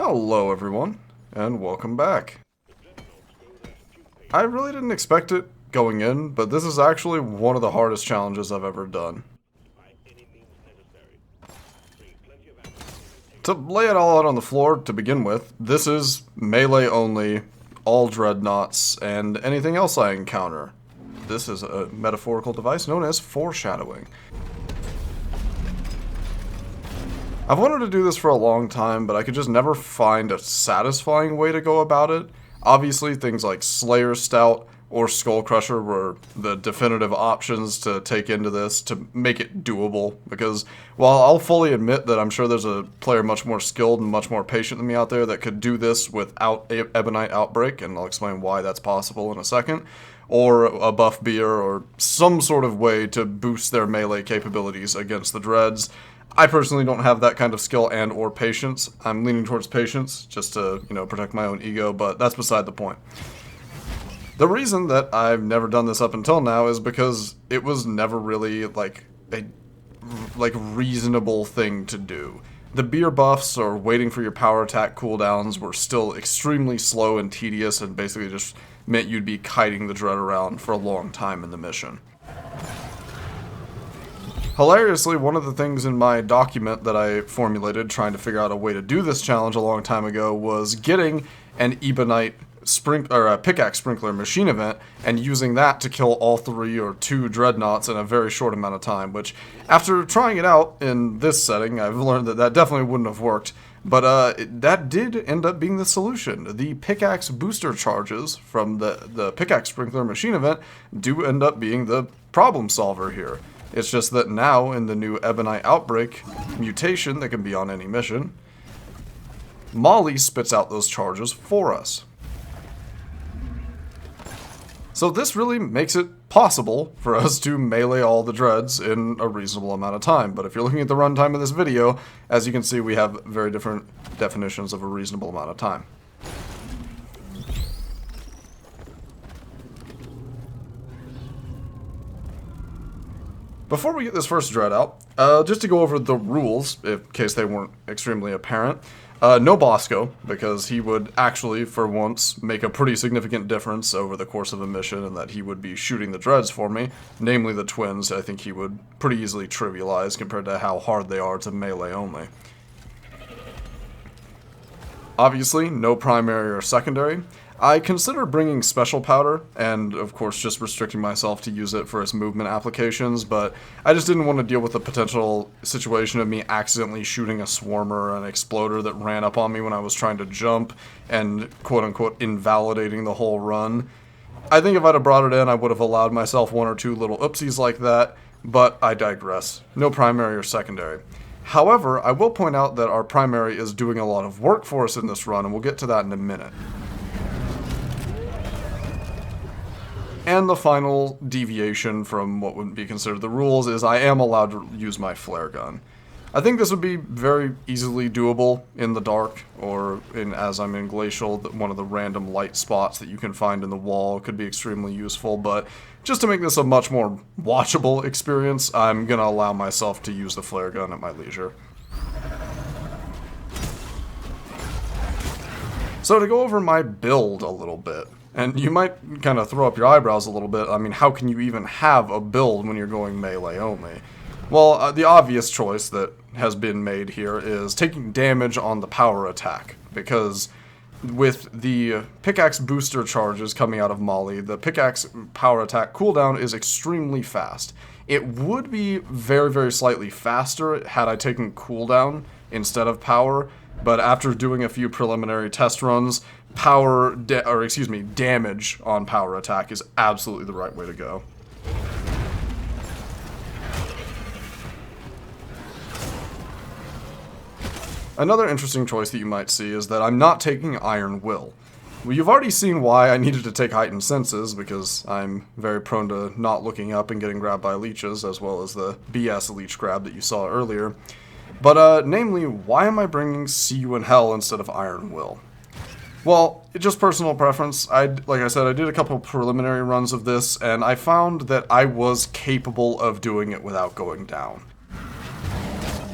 Hello everyone, and welcome back. I really didn't expect it going in, but this is actually one of the hardest challenges I've ever done. To lay it all out on the floor to begin with, this is melee only, all dreadnoughts, and anything else I encounter. This is a metaphorical device known as foreshadowing. I've wanted to do this for a long time, but I could just never find a satisfying way to go about it. Obviously, things like Slayer Stout or Skull Crusher were the definitive options to take into this to make it doable, because while I'll fully admit that I'm sure there's a player much more skilled and much more patient than me out there that could do this without Ebonite Outbreak, and I'll explain why that's possible in a second, or a buff beer, or some sort of way to boost their melee capabilities against the dreads. I personally don't have that kind of skill and or patience. I'm leaning towards patience, just to, protect my own ego, but that's beside the point. The reason that I've never done this up until now is because it was never really, a reasonable thing to do. The beer buffs or waiting for your power attack cooldowns were still extremely slow and tedious, and basically just meant you'd be kiting the dread around for a long time in the mission. Hilariously, one of the things in my document that I formulated trying to figure out a way to do this challenge a long time ago was getting an Ebonite pickaxe sprinkler machine event and using that to kill all 3 or 2 dreadnoughts in a very short amount of time, which, after trying it out in this setting, I've learned that definitely wouldn't have worked, but that did end up being the solution. The pickaxe booster charges from the pickaxe sprinkler machine event do end up being the problem solver here. It's just that now, in the new Ebonite Outbreak mutation that can be on any mission, Molly spits out those charges for us. So this really makes it possible for us to melee all the dreads in a reasonable amount of time. But if you're looking at the runtime of this video, as you can see, we have very different definitions of a reasonable amount of time. Before we get this first dread out, just to go over the rules, in case they weren't extremely apparent, no Bosco, because he would actually, for once, make a pretty significant difference over the course of a mission, and that he would be shooting the dreads for me, namely the twins. I think he would pretty easily trivialize compared to how hard they are to melee only. Obviously, no primary or secondary. I consider bringing special powder, and of course just restricting myself to use it for its movement applications, but I just didn't want to deal with the potential situation of me accidentally shooting a swarmer or an exploder that ran up on me when I was trying to jump, and quote-unquote invalidating the whole run. I think if I'd have brought it in, I would have allowed myself 1 or 2 little oopsies like that, but I digress. No primary or secondary. However, I will point out that our primary is doing a lot of work for us in this run, and we'll get to that in a minute. And the final deviation from what would be considered the rules is I am allowed to use my flare gun. I think this would be very easily doable in the dark, or as I'm in Glacial, one of the random light spots that you can find in the wall could be extremely useful, but just to make this a much more watchable experience, I'm going to allow myself to use the flare gun at my leisure. So to go over my build a little bit, and you might kind of throw up your eyebrows a little bit. I mean, how can you even have a build when you're going melee only? Well, the obvious choice that has been made here is taking damage on the power attack, because with the pickaxe booster charges coming out of Molly, the pickaxe power attack cooldown is extremely fast. It would be very, very slightly faster had I taken cooldown instead of power, but after doing a few preliminary test runs, damage on power attack is absolutely the right way to go. Another interesting choice that you might see is that I'm not taking Iron Will. Well, you've already seen why I needed to take Heightened Senses, because I'm very prone to not looking up and getting grabbed by leeches, as well as the BS leech grab that you saw earlier. But, namely, why am I bringing See You in Hell instead of Iron Will? Well, just personal preference. Like I said, I did a couple preliminary runs of this, and I found that I was capable of doing it without going down.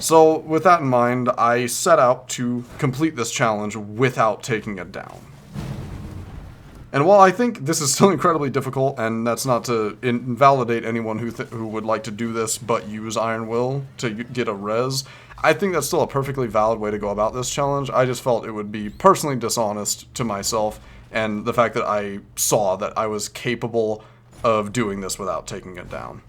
So, with that in mind, I set out to complete this challenge without taking it down. And while I think this is still incredibly difficult, and that's not to invalidate anyone who would like to do this but use Iron Will to get a res, I think that's still a perfectly valid way to go about this challenge. I just felt it would be personally dishonest to myself, and the fact that I saw that I was capable of doing this without taking it down.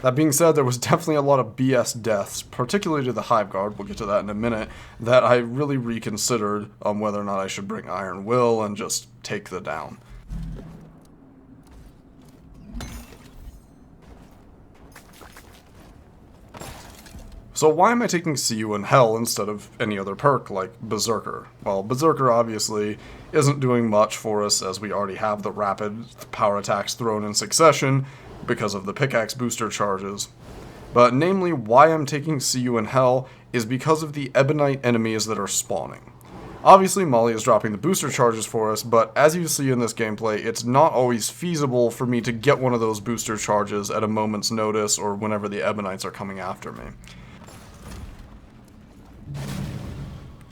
That being said, there was definitely a lot of BS deaths, particularly to the Hive Guard, we'll get to that in a minute, that I really reconsidered on whether or not I should bring Iron Will and just take the down. So why am I taking See You in Hell instead of any other perk like Berserker? Well, Berserker obviously isn't doing much for us as we already have the rapid power attacks thrown in succession because of the pickaxe booster charges. But namely, why I'm taking See You in Hell is because of the Ebonite enemies that are spawning. Obviously, Molly is dropping the booster charges for us, but as you see in this gameplay, it's not always feasible for me to get one of those booster charges at a moment's notice or whenever the Ebonites are coming after me.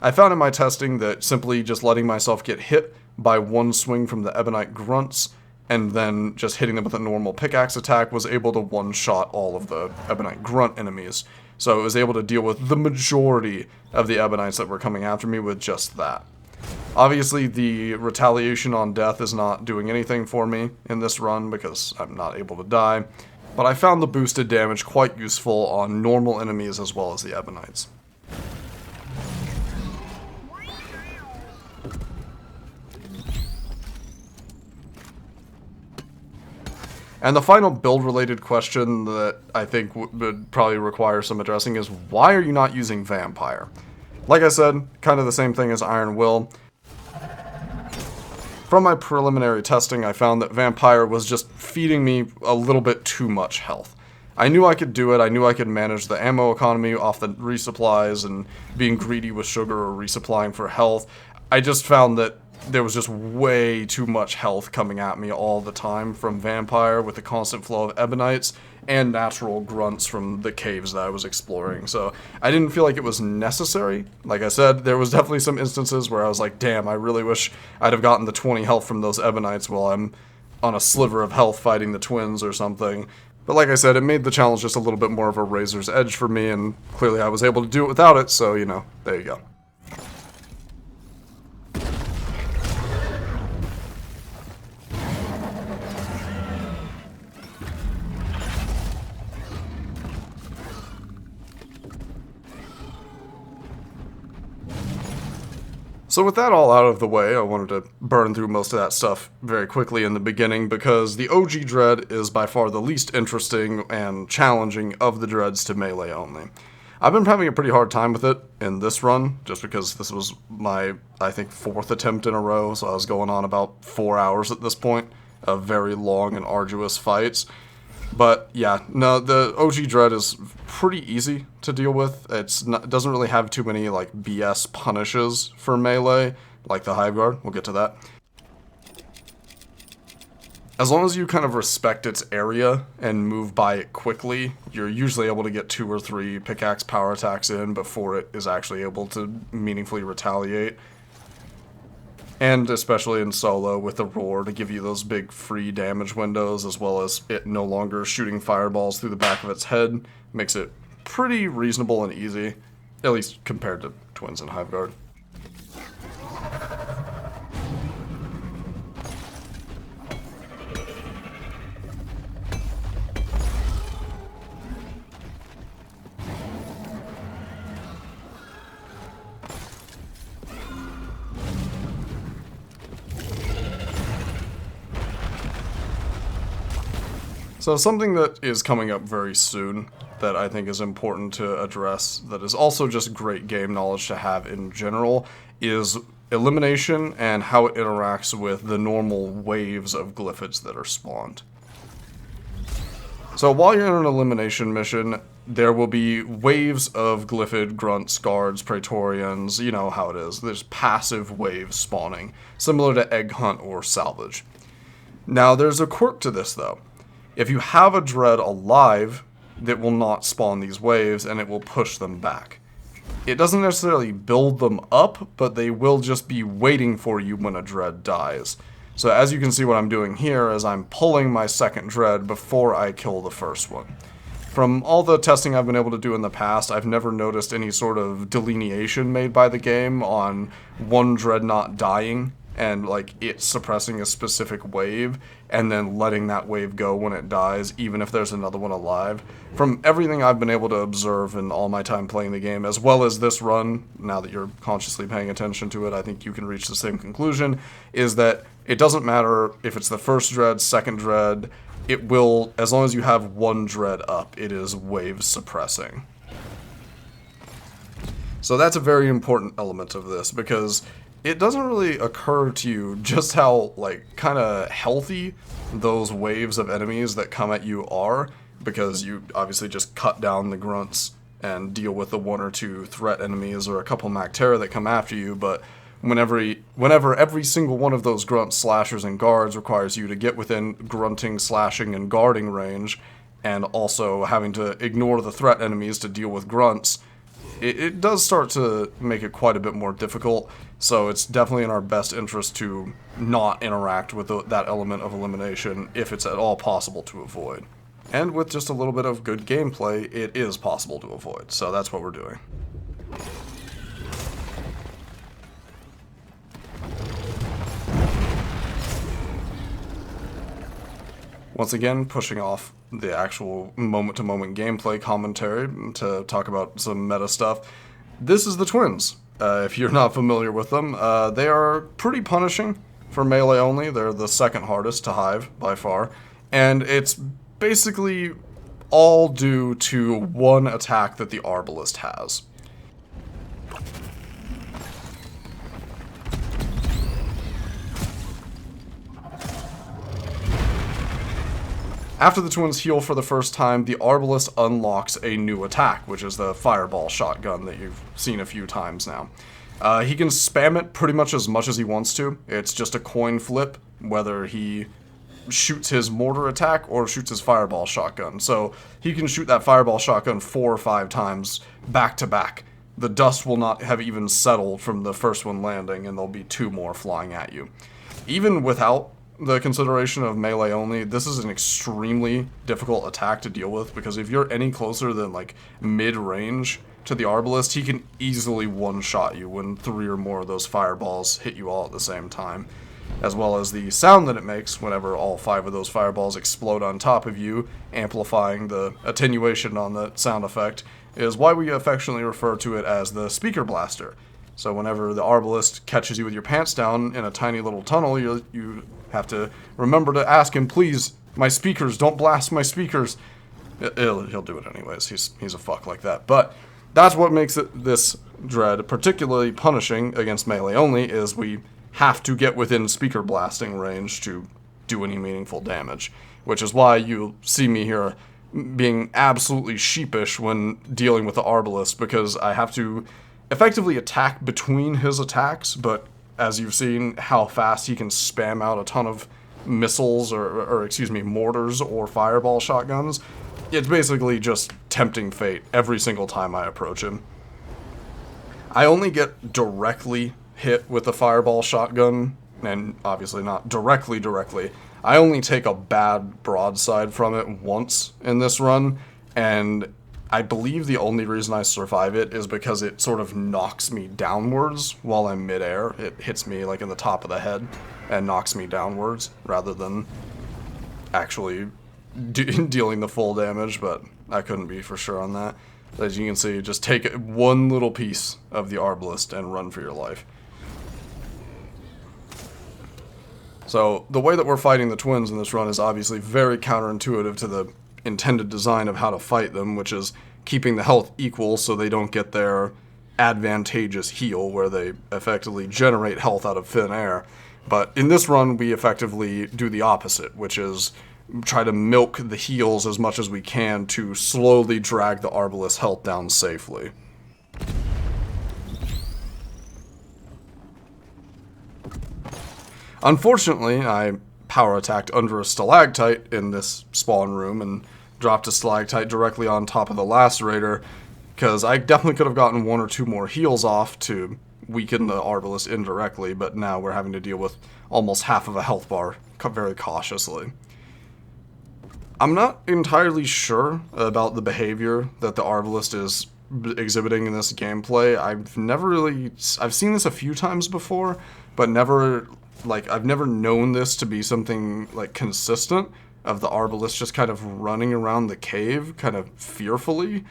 I found in my testing that simply just letting myself get hit by one swing from the Ebonite grunts and then just hitting them with a normal pickaxe attack was able to one-shot all of the Ebonite grunt enemies. So it was able to deal with the majority of the Ebonites that were coming after me with just that. Obviously, the retaliation on death is not doing anything for me in this run because I'm not able to die, but I found the boosted damage quite useful on normal enemies as well as the Ebonites. And the final build-related question that I think would probably require some addressing is, why are you not using Vampire? Like I said, kind of the same thing as Iron Will. From my preliminary testing, I found that Vampire was just feeding me a little bit too much health. I knew I could do it, I knew I could manage the ammo economy off the resupplies and being greedy with sugar or resupplying for health. I just found that there was just way too much health coming at me all the time from Vampire with the constant flow of Ebonites and natural grunts from the caves that I was exploring. So I didn't feel like it was necessary. Like I said, there was definitely some instances where I was like, damn, I really wish I'd have gotten the 20 health from those Ebonites while I'm on a sliver of health fighting the twins or something. But like I said, it made the challenge just a little bit more of a razor's edge for me, and clearly I was able to do it without it, so, you know, there you go. So with that all out of the way, I wanted to burn through most of that stuff very quickly in the beginning because the OG Dread is by far the least interesting and challenging of the Dreads to melee only. I've been having a pretty hard time with it in this run, just because this was my, I think, 4th attempt in a row, so I was going on about 4 hours at this point of very long and arduous fights. But yeah, no, the OG Dread is pretty easy to deal with. It doesn't really have too many like BS punishes for melee, like the Hive Guard. We'll get to that. As long as you kind of respect its area and move by it quickly, you're usually able to get 2 or 3 pickaxe power attacks in before it is actually able to meaningfully retaliate. And especially in solo with the roar to give you those big free damage windows, as well as it no longer shooting fireballs through the back of its head, makes it pretty reasonable and easy, at least compared to Twins and Hive Guard. So something that is coming up very soon that I think is important to address, that is also just great game knowledge to have in general, is elimination and how it interacts with the normal waves of glyphids that are spawned. So while you're in an elimination mission, there will be waves of glyphid, grunts, guards, praetorians, you know how it is. There's passive waves spawning, similar to egg hunt or salvage. Now there's a quirk to this though. If you have a dread alive, that will not spawn these waves and it will push them back. It doesn't necessarily build them up, but they will just be waiting for you when a dread dies. So as you can see, what I'm doing here is I'm pulling my second dread before I kill the first one. From all the testing I've been able to do in the past, I've never noticed any sort of delineation made by the game on one dreadnought dying and like it suppressing a specific wave and then letting that wave go when it dies, even if there's another one alive. From everything I've been able to observe in all my time playing the game, as well as this run, now that you're consciously paying attention to it, I think you can reach the same conclusion, is that it doesn't matter if it's the first dread, second dread, it will, as long as you have one dread up, it is wave suppressing. So that's a very important element of this, because it doesn't really occur to you just how, like, kind of healthy those waves of enemies that come at you are, because you obviously just cut down the grunts and deal with the one or two threat enemies or a couple Mactera that come after you, but whenever every single one of those grunts, slashers, and guards requires you to get within grunting, slashing, and guarding range, and also having to ignore the threat enemies to deal with grunts, it does start to make it quite a bit more difficult, so it's definitely in our best interest to not interact with that element of elimination if it's at all possible to avoid. And with just a little bit of good gameplay, it is possible to avoid, so that's what we're doing. Once again, pushing off the actual moment-to-moment gameplay commentary to talk about some meta stuff. This is the twins. If you're not familiar with them, they are pretty punishing for melee only. They're the second hardest to Hive, by far. And it's basically all due to one attack that the Arbalest has. After the twins heal for the first time, the Arbalest unlocks a new attack, which is the fireball shotgun that you've seen a few times now. He can spam it pretty much as he wants to. It's just a coin flip, whether he shoots his mortar attack or shoots his fireball shotgun. So he can shoot that fireball shotgun 4 or 5 times back to back. The dust will not have even settled from the first one landing, and there'll be 2 more flying at you. Even without the consideration of melee only, this is an extremely difficult attack to deal with, because if you're any closer than like mid-range to the Arbalest, he can easily one-shot you when 3 or more of those fireballs hit you all at the same time. As well as the sound that it makes whenever all 5 of those fireballs explode on top of you, amplifying the attenuation on the sound effect, is why we affectionately refer to it as the speaker blaster. So whenever the Arbalest catches you with your pants down in a tiny little tunnel, you have to remember to ask him, please, my speakers, don't blast my speakers. He'll do it anyways. He's a fuck like that. But that's what makes this dread particularly punishing against melee only, is we have to get within speaker blasting range to do any meaningful damage. Which is why you see me here being absolutely sheepish when dealing with the Arbalest, because I have to effectively attack between his attacks, but as you've seen how fast he can spam out a ton of missiles or mortars or fireball shotguns, it's basically just tempting fate every single time I approach him. I only get directly hit with the fireball shotgun, and obviously not directly. I only take a bad broadside from it once in this run, and I believe the only reason I survive it is because it sort of knocks me downwards while I'm midair. It hits me like in the top of the head and knocks me downwards rather than actually dealing the full damage, but I couldn't be for sure on that. As you can see, just take one little piece of the Arbalest and run for your life. So the way that we're fighting the twins in this run is obviously very counterintuitive to the intended design of how to fight them, which is keeping the health equal so they don't get their advantageous heal where they effectively generate health out of thin air. But in this run, we effectively do the opposite, which is try to milk the heals as much as we can to slowly drag the Arbalest health down safely. Unfortunately, I power attacked under a stalactite in this spawn room and dropped a stalactite directly on top of the lacerator, because I definitely could have gotten 1 or 2 more heals off to weaken the Arbalest indirectly, but now we're having to deal with almost half of a health bar very cautiously. I'm not entirely sure about the behavior that the Arbalest is exhibiting in this gameplay. I've seen this a few times before, but I've never known this to be something like consistent, of the Arbalest just kind of running around the cave kind of fearfully.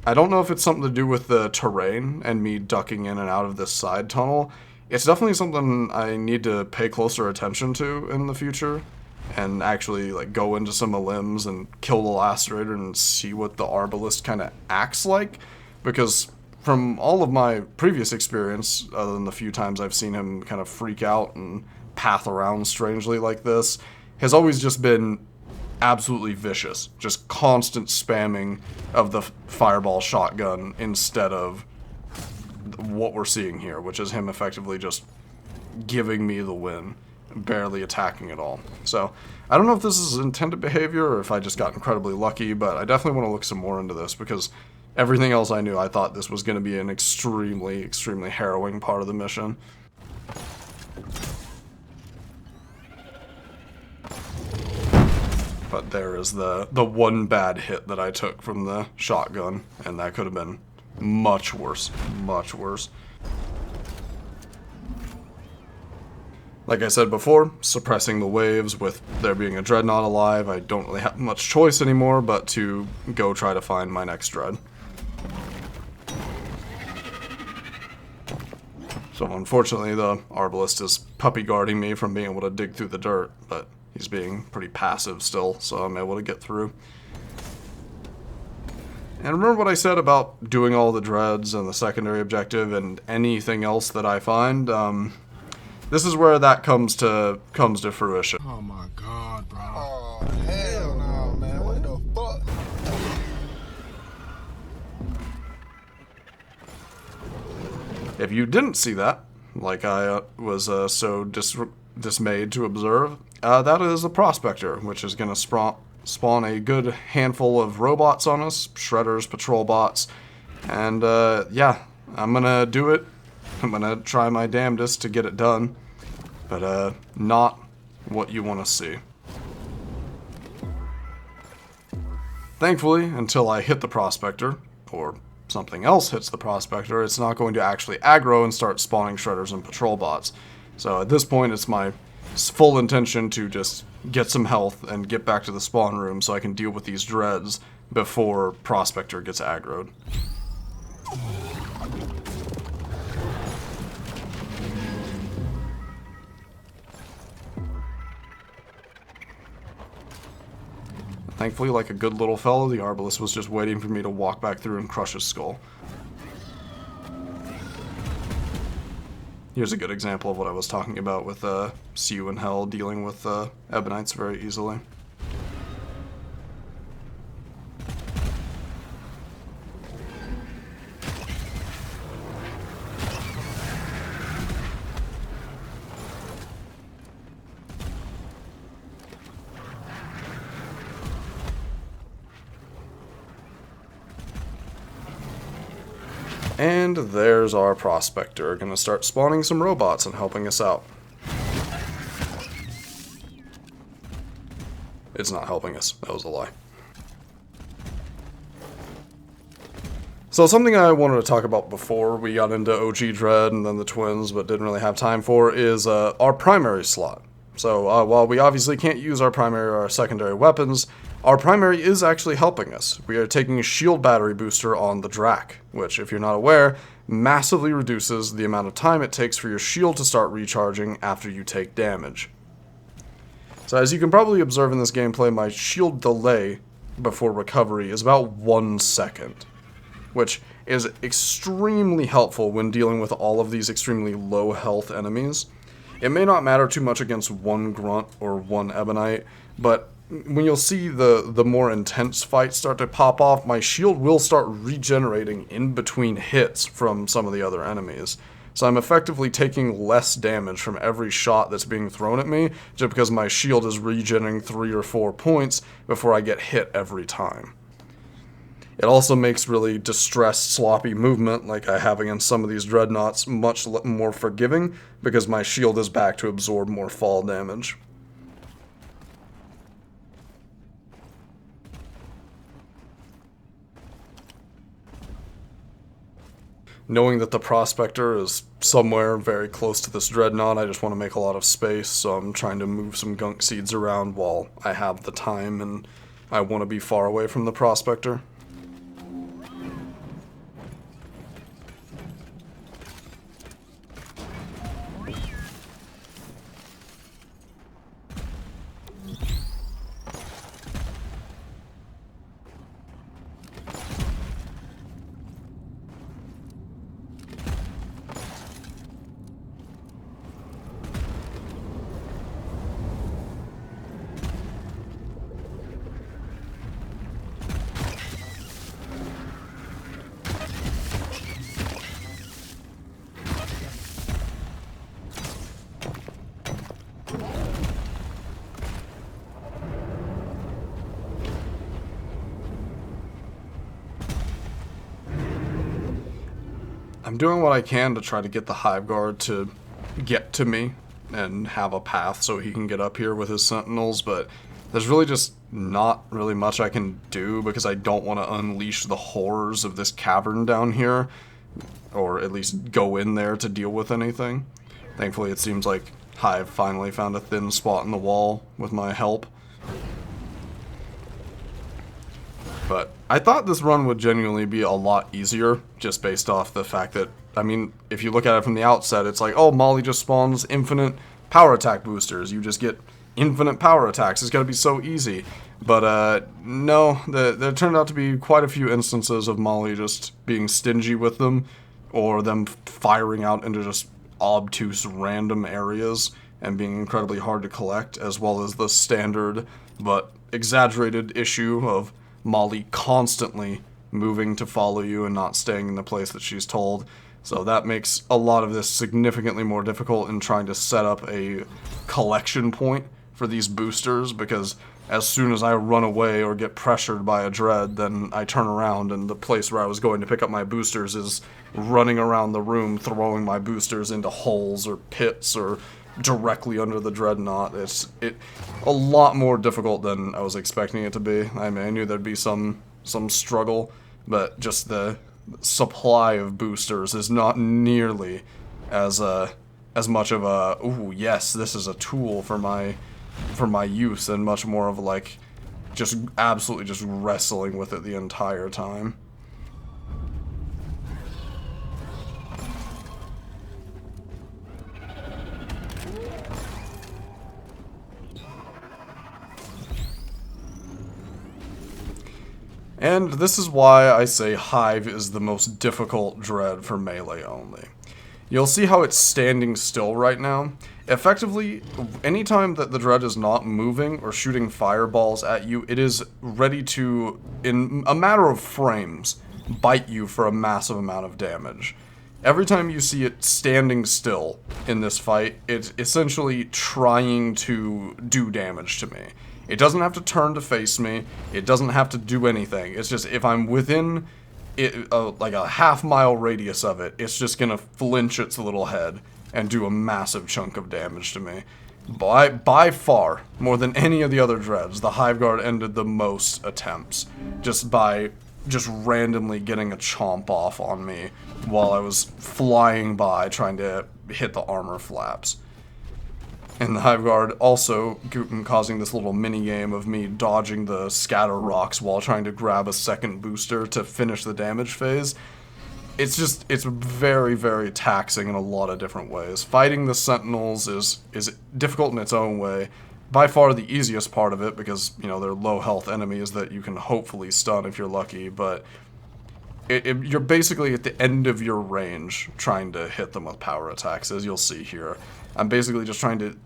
I don't know if it's something to do with the terrain and me ducking in and out of this side tunnel. It's definitely something I need to pay closer attention to in the future, and actually like go into some limbs and kill the lacerator and see what the Arbalest kind of acts like, because from all of my previous experience, other than the few times I've seen him kind of freak out and path around strangely like this, has always just been absolutely vicious. Just constant spamming of the fireball shotgun instead of what we're seeing here, which is him effectively just giving me the win, barely attacking at all. So I don't know if this is intended behavior or if I just got incredibly lucky, but I definitely want to look some more into this, because everything else I knew, I thought this was going to be an extremely, extremely harrowing part of the mission. But there is the one bad hit that I took from the shotgun, and that could have been much worse, much worse. Like I said before, suppressing the waves with there being a dreadnought alive, I don't really have much choice anymore but to go try to find my next dread. So unfortunately the Arbalest is puppy guarding me from being able to dig through the dirt, but he's being pretty passive still, so I'm able to get through. And remember what I said about doing all the dreads and the secondary objective and anything else that I find? This is where that comes to fruition. Oh my god, bro. Oh, hell no, man. What the fuck? If you didn't see that, like I was so dismayed to observe, that is a prospector, which is going to spawn a good handful of robots on us, shredders, patrol bots, and yeah, I'm going to do it. I'm going to try my damnedest to get it done, but not what you want to see. Thankfully, until I hit the prospector, or something else hits the prospector, it's not going to actually aggro and start spawning shredders and patrol bots. So at this point, it's my full intention to just get some health and get back to the spawn room so I can deal with these dreads before prospector gets aggroed. Thankfully, like a good little fellow, the Arbalest was just waiting for me to walk back through and crush his skull. Here's a good example of what I was talking about with See You in Hell dealing with Ebonites very easily. And there's our prospector, gonna start spawning some robots and helping us out. It's not helping us, that was a lie. So something I wanted to talk about before we got into OG Dread and then the Twins, but didn't really have time for, is our primary slot. So while we obviously can't use our primary or our secondary weapons, our primary is actually helping us. We are taking a shield battery booster on the Drac, which, if you're not aware, massively reduces the amount of time it takes for your shield to start recharging after you take damage. So as you can probably observe in this gameplay, my shield delay before recovery is about 1 second, which is extremely helpful when dealing with all of these extremely low health enemies. It may not matter too much against one grunt or one ebonite, but when you'll see the more intense fights start to pop off, my shield will start regenerating in between hits from some of the other enemies. So I'm effectively taking less damage from every shot that's being thrown at me, just because my shield is regenerating 3 or 4 points before I get hit every time. It also makes really distressed, sloppy movement, like I have against some of these dreadnoughts, much more forgiving, because my shield is back to absorb more fall damage. Knowing that the prospector is somewhere very close to this dreadnought, I just want to make a lot of space, so I'm trying to move some gunk seeds around while I have the time, and I want to be far away from the prospector. I'm doing what I can to try to get the Hive Guard to get to me and have a path so he can get up here with his sentinels, but there's really just not really much I can do because I don't want to unleash the horrors of this cavern down here, or at least go in there to deal with anything. Thankfully it seems like Hive finally found a thin spot in the wall with my help. But I thought this run would genuinely be a lot easier, just based off the fact that, I mean, if you look at it from the outset, it's like, oh, Molly just spawns infinite power attack boosters. You just get infinite power attacks. It's going to be so easy. But, no, there turned out to be quite a few instances of Molly just being stingy with them, or them firing out into just obtuse random areas and being incredibly hard to collect, as well as the standard but exaggerated issue of Molly constantly moving to follow you and not staying in the place that she's told. So that makes a lot of this significantly more difficult in trying to set up a collection point for these boosters, because as soon as I run away or get pressured by a dread, then I turn around and the place where I was going to pick up my boosters is running around the room throwing my boosters into holes or pits or directly under the dreadnought. It's a lot more difficult than I was expecting it to be. I mean, I knew there'd be some struggle, but just the supply of boosters is not nearly as much of a, ooh, yes, this is a tool for my use, and much more of like just absolutely just wrestling with it the entire time. And this is why I say Hive is the most difficult dread for melee only. You'll see how it's standing still right now. Effectively, anytime that the dread is not moving or shooting fireballs at you, it is ready to, in a matter of frames, bite you for a massive amount of damage. Every time you see it standing still in this fight, it's essentially trying to do damage to me. It doesn't have to turn to face me. It doesn't have to do anything. It's just if I'm within like a half-mile radius of it, it's just gonna flinch its little head and do a massive chunk of damage to me. By far, more than any of the other dreads, the Hive Guard ended the most attempts just by randomly getting a chomp off on me while I was flying by trying to hit the armor flaps. And the Hive Guard also causing this little mini-game of me dodging the scatter rocks while trying to grab a second booster to finish the damage phase. It's very, very taxing in a lot of different ways. Fighting the Sentinels is difficult in its own way. By far the easiest part of it, because, you know, they're low health enemies that you can hopefully stun if you're lucky, but you're basically at the end of your range trying to hit them with power attacks, as you'll see here. I'm basically just trying to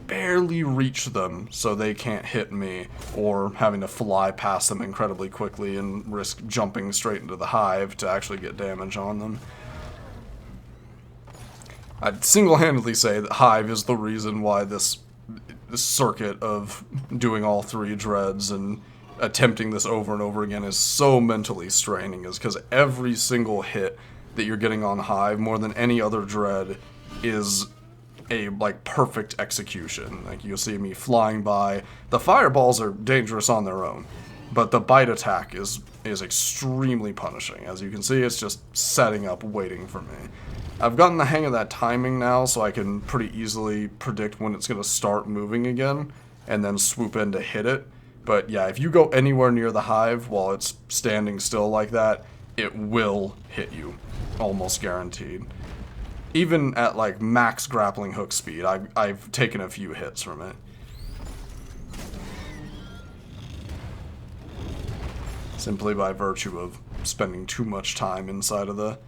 barely reach them so they can't hit me, or having to fly past them incredibly quickly and risk jumping straight into the hive to actually get damage on them. I'd single-handedly say that Hive is the reason why this circuit of doing all 3 dreads and attempting this over and over again is so mentally straining, is because every single hit that you're getting on Hive, more than any other dread, is a like perfect execution. Like, you'll see me flying by. The fireballs are dangerous on their own, but the bite attack is extremely punishing. As you can see, it's just setting up, waiting for me. I've gotten the hang of that timing now, so I can pretty easily predict when it's going to start moving again, and then swoop in to hit it. But yeah, if you go anywhere near the Hive while it's standing still like that, it will hit you. Almost guaranteed. Even at like max grappling hook speed, I've taken a few hits from it. Simply by virtue of spending too much time inside of the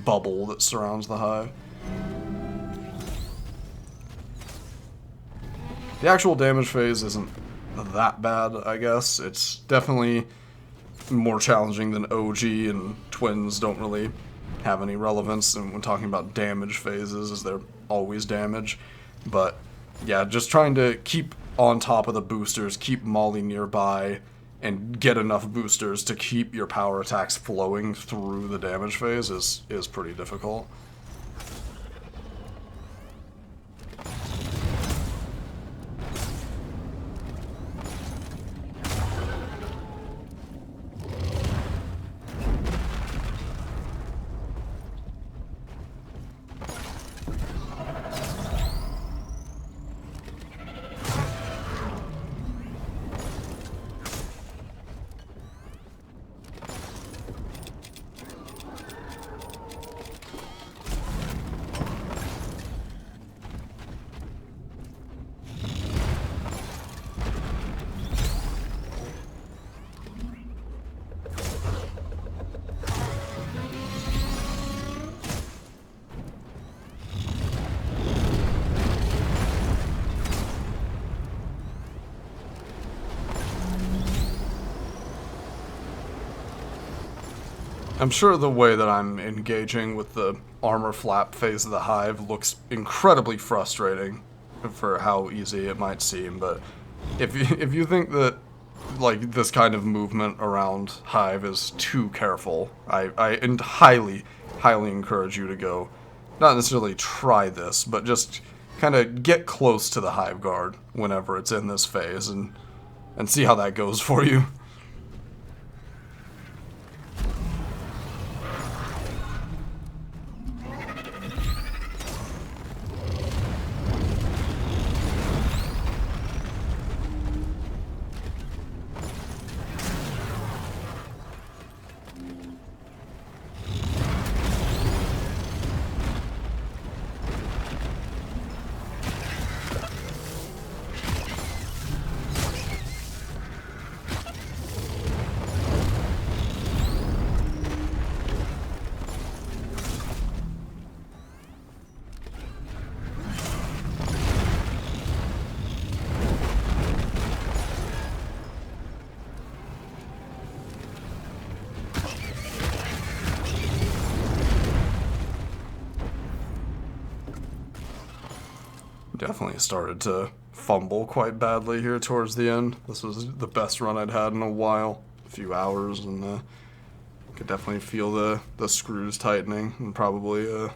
bubble that surrounds the Hive. The actual damage phase isn't that bad, I guess. It's definitely more challenging than OG, and twins don't really have any relevance and when talking about damage phases, as they're always damage. But yeah, just trying to keep on top of the boosters, keep Molly nearby, and get enough boosters to keep your power attacks flowing through the damage phase is pretty difficult. I'm sure the way that I'm engaging with the armor flap phase of the Hive looks incredibly frustrating for how easy it might seem, but if you think that like this kind of movement around Hive is too careful, I highly encourage you to go, not necessarily try this, but just kind of get close to the Hive guard whenever it's in this phase and see how that goes for you. Definitely started to fumble quite badly here towards the end. This was the best run I'd had in a while, a few hours, and could definitely feel the screws tightening, and probably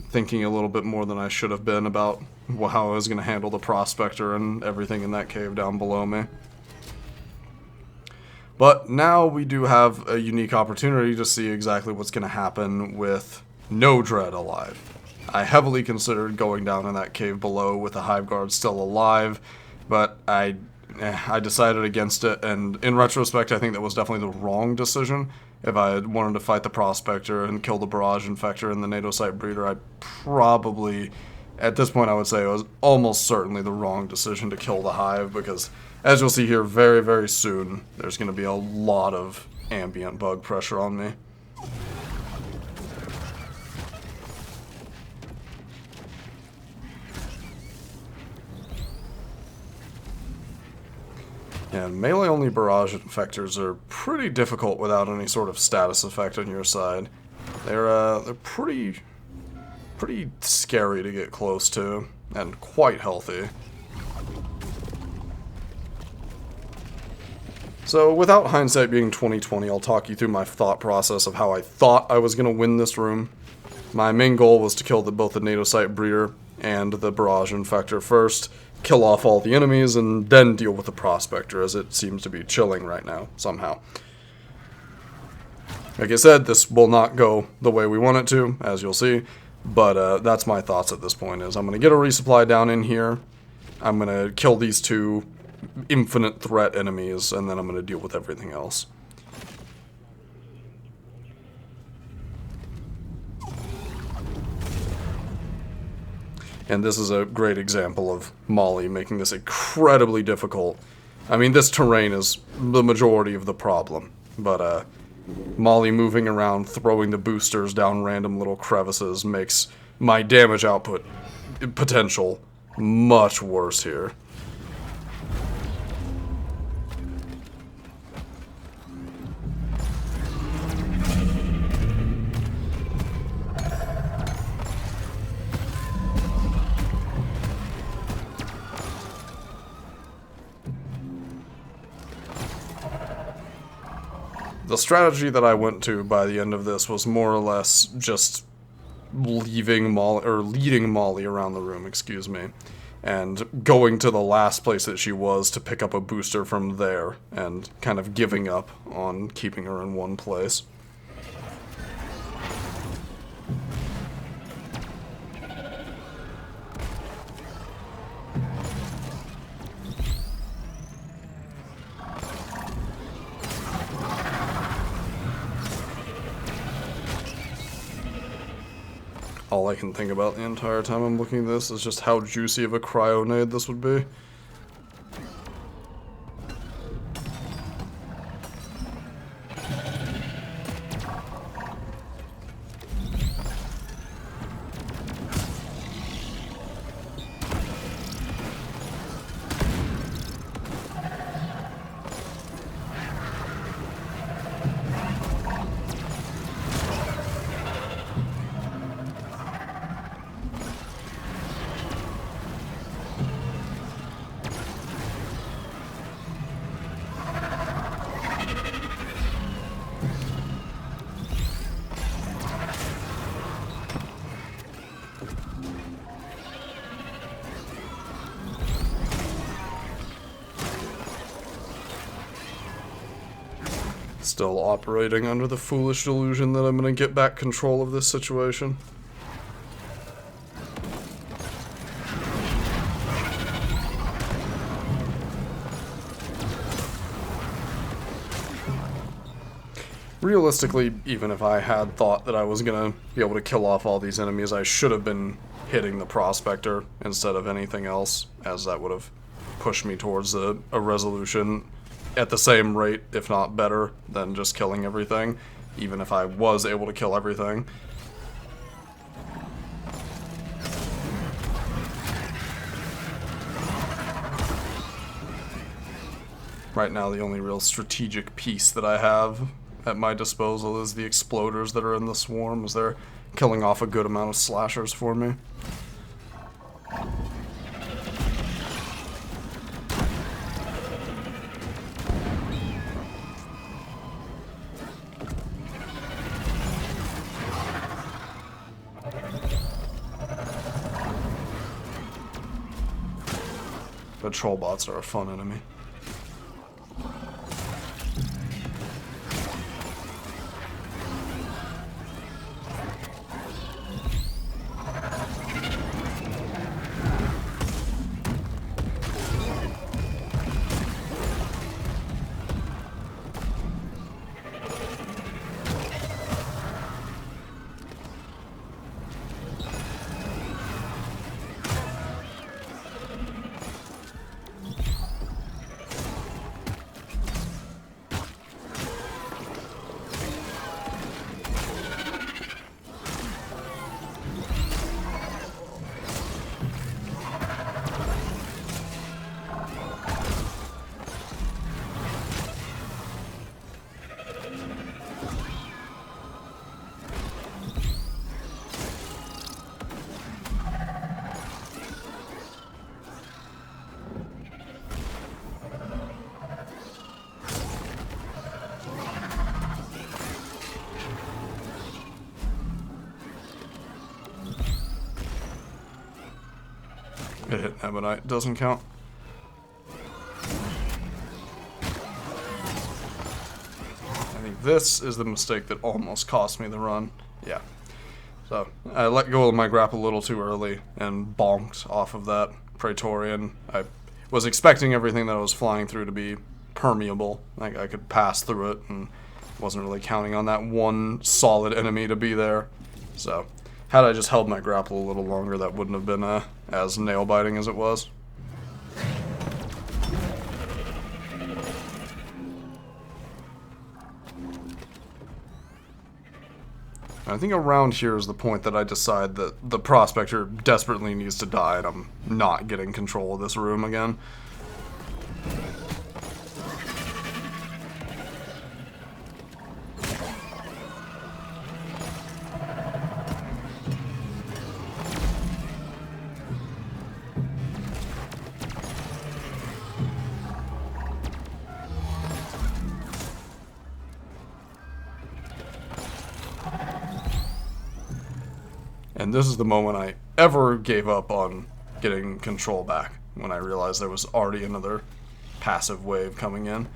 thinking a little bit more than I should have been about how I was going to handle the prospector and everything in that cave down below me. But now we do have a unique opportunity to see exactly what's going to happen with no dread alive. I heavily considered going down in that cave below with the Hive guard still alive, but I decided against it, and in retrospect I think that was definitely the wrong decision. If I had wanted to fight the prospector and kill the barrage infector and the Nadosite breeder, I probably, at this point I would say it was almost certainly the wrong decision to kill the Hive, because as you'll see here very, very soon, there's going to be a lot of ambient bug pressure on me. And melee-only barrage infectors are pretty difficult without any sort of status effect on your side. They're pretty scary to get close to, and quite healthy. So, without hindsight being 20/20, I'll talk you through my thought process of how I thought I was going to win this room. My main goal was to kill both the Nadosite Breeder and the Barrage Infector first, kill off all the enemies, and then deal with the Prospector, as it seems to be chilling right now, somehow. Like I said, this will not go the way we want it to, as you'll see, but that's my thoughts at this point, is I'm going to get a resupply down in here, I'm going to kill these two infinite threat enemies, and then I'm going to deal with everything else. And this is a great example of Molly making this incredibly difficult. I mean, this terrain is the majority of the problem, but Molly moving around, throwing the boosters down random little crevices makes my damage output potential much worse here. The strategy that I went to by the end of this was more or less just leading Molly around the room, excuse me, and going to the last place that she was to pick up a booster from there, and kind of giving up on keeping her in one place. All I can think about the entire time I'm looking at this is just how juicy of a cryo-nade this would be. Still operating under the foolish delusion that I'm going to get back control of this situation. Realistically, even if I had thought that I was going to be able to kill off all these enemies, I should have been hitting the Prospector instead of anything else, as that would have pushed me towards a resolution at the same rate, if not better, than just killing everything, even if I was able to kill everything. Right now, the only real strategic piece that I have at my disposal is the exploders that are in the swarm, as they're killing off a good amount of slashers for me. But troll bots are a fun enemy. It hit Ebonite, doesn't count. I think this is the mistake that almost cost me the run. Yeah. So, I let go of my grapple a little too early and bonked off of that Praetorian. I was expecting everything that I was flying through to be permeable. Like, I could pass through it, and wasn't really counting on that one solid enemy to be there. So, had I just held my grapple a little longer, that wouldn't have been as nail-biting as it was. I think around here is the point that I decide that the Prospector desperately needs to die and I'm not getting control of this room again. And this is the moment I ever gave up on getting control back, when I realized there was already another passive wave coming in.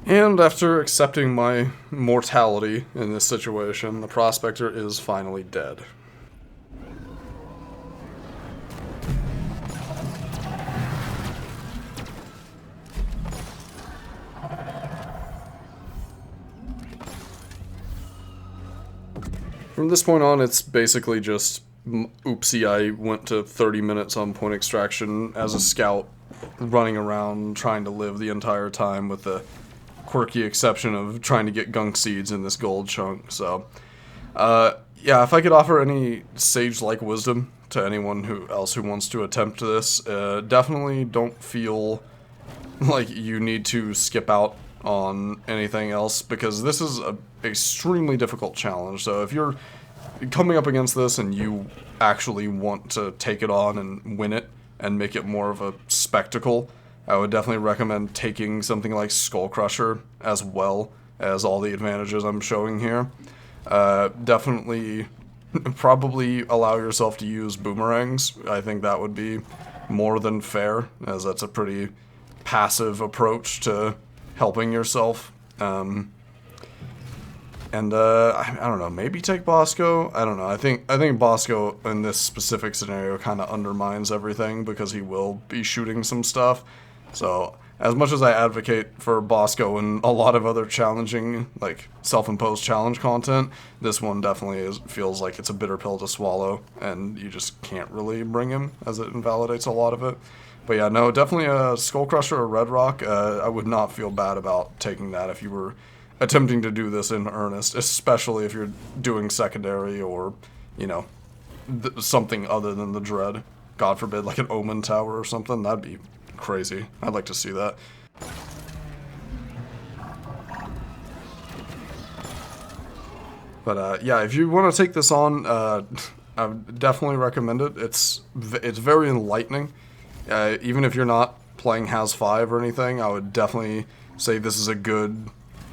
And after accepting my mortality in this situation, the Prospector is finally dead. From this point on, it's basically just, oopsie, I went to 30 minutes on point extraction as a scout, running around trying to live the entire time with the quirky exception of trying to get gunk seeds in this gold chunk. So, yeah, if I could offer any sage-like wisdom to anyone else who wants to attempt this, definitely don't feel like you need to skip out on anything else, because this is an extremely difficult challenge. So if you're coming up against this and you actually want to take it on and win it and make it more of a spectacle, I would definitely recommend taking something like Skull Crusher as well as all the advantages I'm showing here. Definitely probably allow yourself to use boomerangs. I think that would be more than fair, as that's a pretty passive approach to helping yourself. I don't know, maybe take Bosco? I don't know. I think Bosco in this specific scenario kind of undermines everything because he will be shooting some stuff. So, as much as I advocate for Bosco and a lot of other challenging, like, self-imposed challenge content, this one definitely feels like it's a bitter pill to swallow, and you just can't really bring him, as it invalidates a lot of it. But yeah, no, definitely a Skull Crusher or Red Rock. I would not feel bad about taking that if you were attempting to do this in earnest, especially if you're doing secondary or, you know, something other than the Dread. God forbid, like an Omen Tower or something. That'd be crazy. I'd like to see that. But yeah, if you want to take this on, I would definitely recommend it. It's very enlightening. Even if you're not playing Has 5 or anything, I would definitely say this is a good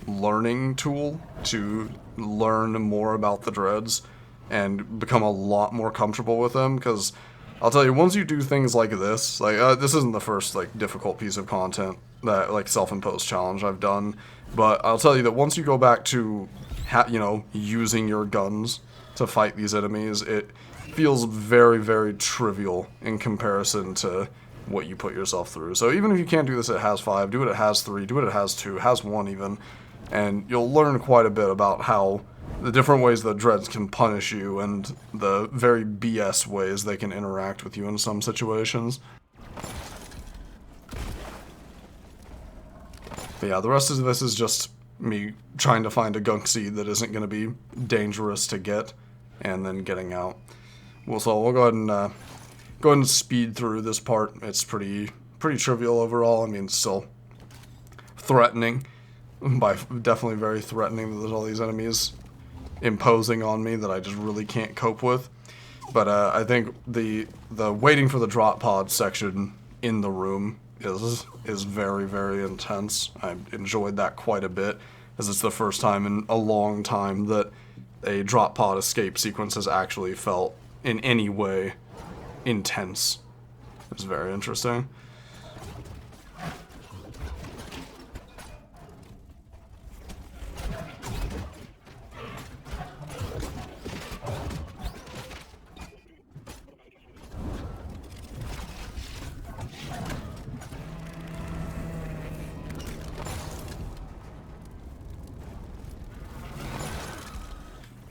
learning tool to learn more about the dreads and become a lot more comfortable with them, because I'll tell you, once you do things like this, like this isn't the first like difficult piece of content that like self-imposed challenge I've done, but I'll tell you that once you go back to using your guns to fight these enemies, it feels very, very trivial in comparison to what you put yourself through. So even if you can't do this at Has 5, do it at Has 3, do it at Has 2, Has 1 even, and you'll learn quite a bit about how the different ways that dreads can punish you and the very BS ways they can interact with you in some situations. But yeah, the rest of this is just me trying to find a gunk seed that isn't going to be dangerous to get, and then getting out. So we'll go ahead and speed through this part. It's pretty trivial overall. I mean, still threatening, definitely very threatening. There's all these enemies imposing on me that I just really can't cope with. But I think the waiting for the drop pod section in the room is very, very intense. I enjoyed that quite a bit, as it's the first time in a long time that a drop pod escape sequence has actually felt in any way intense. It's very interesting.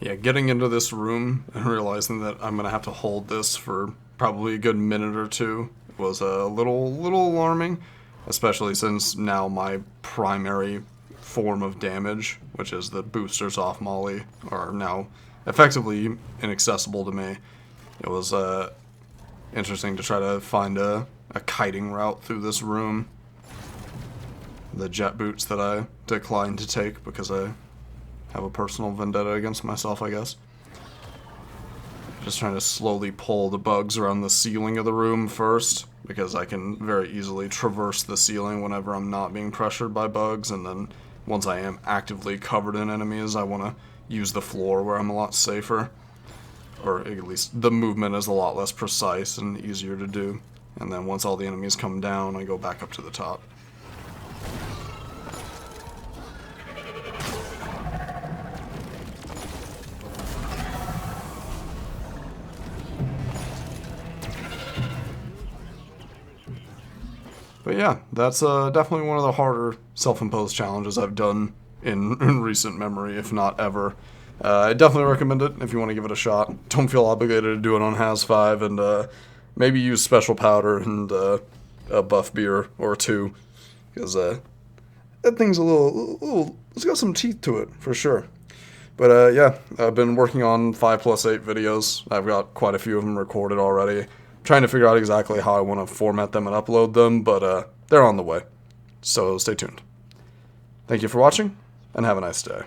Yeah, getting into this room and realizing that I'm gonna have to hold this for probably a good minute or two was a little alarming, especially since now my primary form of damage, which is the boosters off Molly, are now effectively inaccessible to me. It was interesting to try to find a kiting route through this room. The jet boots that I declined to take because I have a personal vendetta against myself, I guess. Just trying to slowly pull the bugs around the ceiling of the room first, because I can very easily traverse the ceiling whenever I'm not being pressured by bugs, and then once I am actively covered in enemies, I want to use the floor where I'm a lot safer. Or at least the movement is a lot less precise and easier to do. And then once all the enemies come down, I go back up to the top. But yeah, that's definitely one of the harder self-imposed challenges I've done in recent memory, if not ever. I definitely recommend it if you want to give it a shot. Don't feel obligated to do it on Has 5, and maybe use special powder and a buff beer or two, because that thing's a little, it's got some teeth to it, for sure. But yeah, I've been working on 5+8 videos. I've got quite a few of them recorded already. Trying to figure out exactly how I want to format them and upload them, but they're on the way. So stay tuned. Thank you for watching, and have a nice day.